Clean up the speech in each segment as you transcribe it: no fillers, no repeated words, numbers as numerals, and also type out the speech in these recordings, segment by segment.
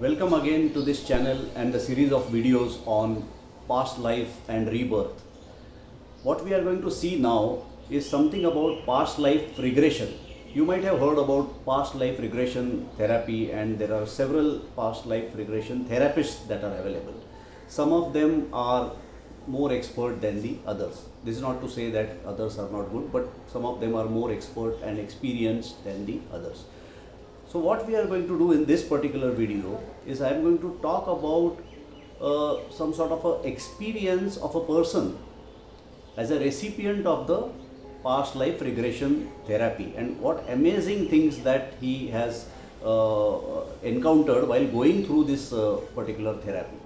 Welcome again to this channel and the series of videos on past life and rebirth. What we are going to see now is something about past life regression. You might have heard about past life regression therapy, and there are several past life regression therapists that are available. Some of them are more expert than the others. This is not to say that others are not good, but some of them are more expert and experienced than the others. So what we are going to do in this particular video is I am going to talk about some sort of a experience of a person as a recipient of the past life regression therapy, and what amazing things that he has encountered while going through this particular therapy.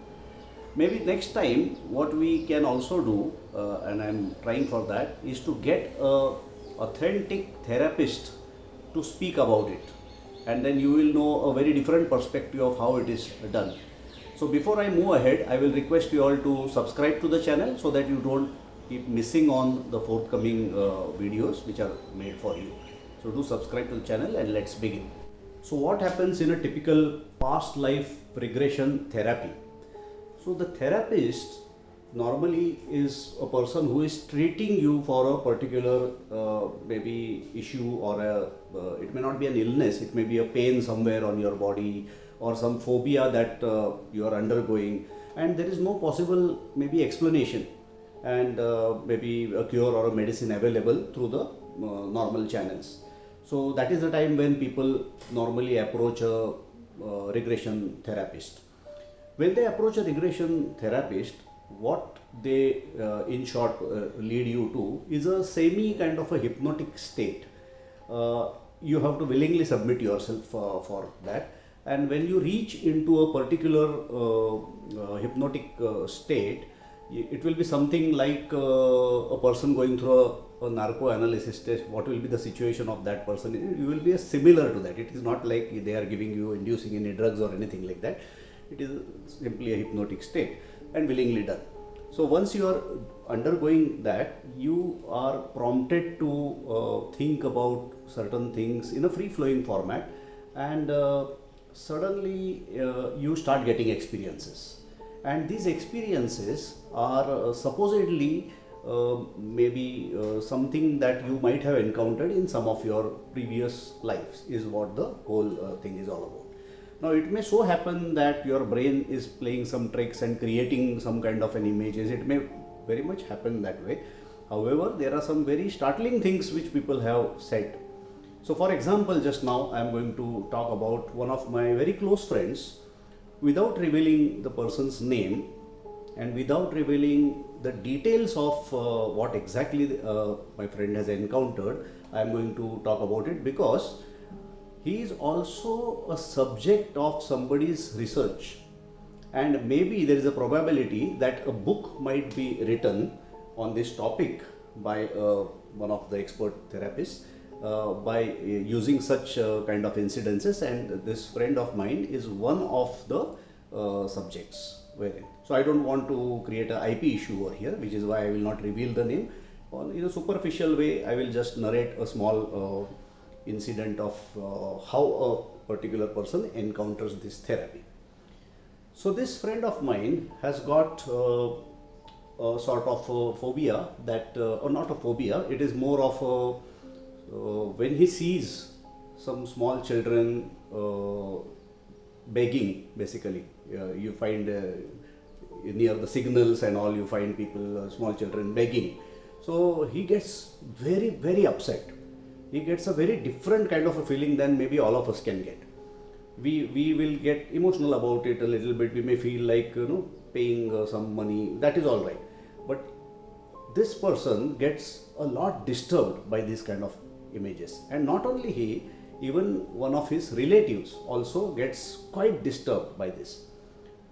Maybe next time what we can also do, and I am trying for that, is to get a authentic therapist to speak about it, and then you will know a very different perspective of how it is done. So before I move ahead, I will request you all to subscribe to the channel so that you don't keep missing on the forthcoming videos which are made for you. So do subscribe to the channel and let's begin. So what happens in a typical past life regression therapy? So the therapist normally is a person who is treating you for a particular maybe issue, or it may not be an illness, it may be a pain somewhere on your body or some phobia that you are undergoing, and there is no possible maybe explanation and maybe a cure or a medicine available through the normal channels. So that is the time when people normally approach a regression therapist. When they approach a regression therapist, what they in short lead you to is a semi kind of a hypnotic state. You have to willingly submit yourself for that, and when you reach into a particular hypnotic state, it will be something like a person going through a narco analysis test. What will be the situation of that person? You will be similar to that. It is not like they are giving you, inducing any drugs or anything like that. It is simply a hypnotic state and willingly done. So once you are undergoing that, you are prompted to think about certain things in a free-flowing format, and suddenly you start getting experiences, and these experiences are supposedly maybe something that you might have encountered in some of your previous lives, is what the whole thing is all about. Now it may so happen that your brain is playing some tricks and creating some kind of an images. It may very much happen that way. However, there are some very startling things which people have said. So for example, just now I am going to talk about one of my very close friends. Without revealing the person's name and without revealing the details of what exactly my friend has encountered, I am going to talk about it because he is also a subject of somebody's research, and maybe there is a probability that a book might be written on this topic by one of the expert therapists by using such kind of incidences, and this friend of mine is one of the subjects wherein. So I don't want to create an IP issue over here, which is why I will not reveal the name. In a superficial way, I will just narrate a small incident of how a particular person encounters this therapy. So this friend of mine has got a sort of a phobia that, or not a phobia, it is more of a, when he sees some small children begging, basically, you find near the signals and all, you find people, small children begging. So he gets very, very upset. He gets a very different kind of a feeling than maybe all of us can get. We will get emotional about it a little bit. We may feel like, paying some money. That is all right. But this person gets a lot disturbed by these kind of images. And not only he, even one of his relatives also gets quite disturbed by this.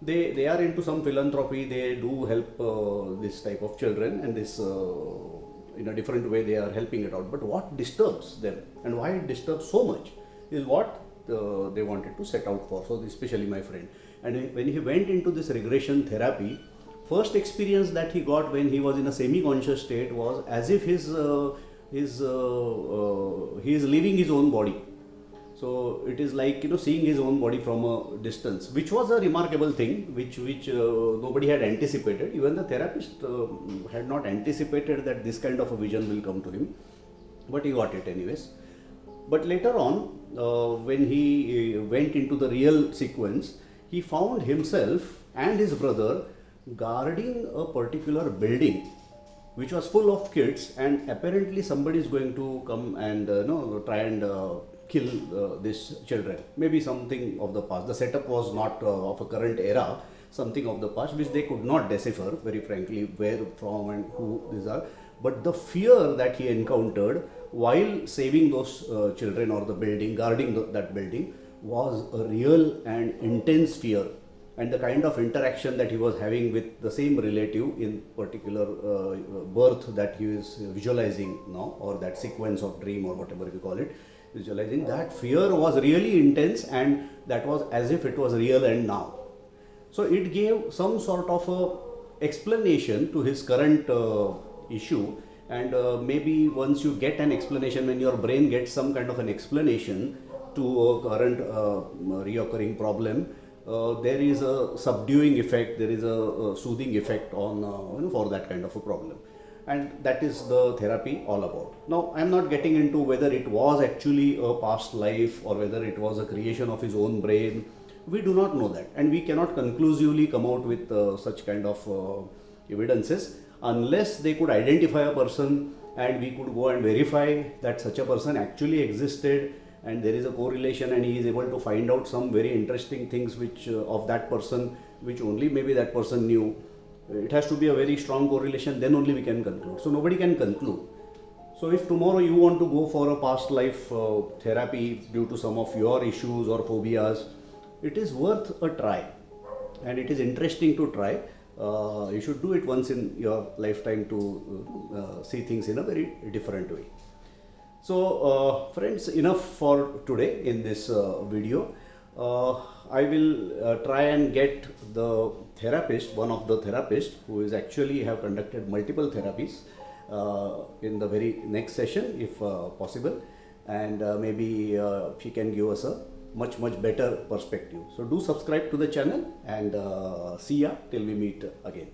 They are into some philanthropy. They do help this type of children, and this in a different way they are helping it out. But what disturbs them and why it disturbs so much is what they wanted to set out for. So especially my friend, and when he went into this regression therapy, first experience that he got when he was in a semi-conscious state was as if he is leaving his own body. So it is like, seeing his own body from a distance, which was a remarkable thing, which nobody had anticipated. Even the therapist had not anticipated that this kind of a vision will come to him, but he got it anyways. But later on, when he went into the real sequence, he found himself and his brother guarding a particular building which was full of kids, and apparently somebody is going to come and try and kill these children. Maybe something of the past. The setup was not of a current era, something of the past which they could not decipher, very frankly, where from and who these are. But the fear that he encountered while saving those children or the building, guarding that building, was a real and intense fear. And the kind of interaction that he was having with the same relative in particular birth that he is visualizing now, or that sequence of dream or whatever you call it, visualizing, that fear was really intense, and that was as if it was real and now. So it gave some sort of a explanation to his current issue. And maybe once you get an explanation, when your brain gets some kind of an explanation to a current reoccurring problem, there is a subduing effect, there is a soothing effect on for that kind of a problem. And that is the therapy all about. Now, I am not getting into whether it was actually a past life or whether it was a creation of his own brain. We do not know that, and we cannot conclusively come out with such kind of evidences unless they could identify a person and we could go and verify that such a person actually existed, and there is a correlation, and he is able to find out some very interesting things which of that person, which only maybe that person knew. It has to be a very strong correlation, then only we can conclude. So nobody can conclude. So if tomorrow you want to go for a past life therapy due to some of your issues or phobias, it is worth a try, and it is interesting to try. You should do it once in your lifetime to see things in a very different way. So friends, enough for today in this video. I will try and get the therapist, one of the therapists who is actually have conducted multiple therapies, in the very next session if possible, and maybe she can give us a much better perspective. So do subscribe to the channel, and see ya till we meet again.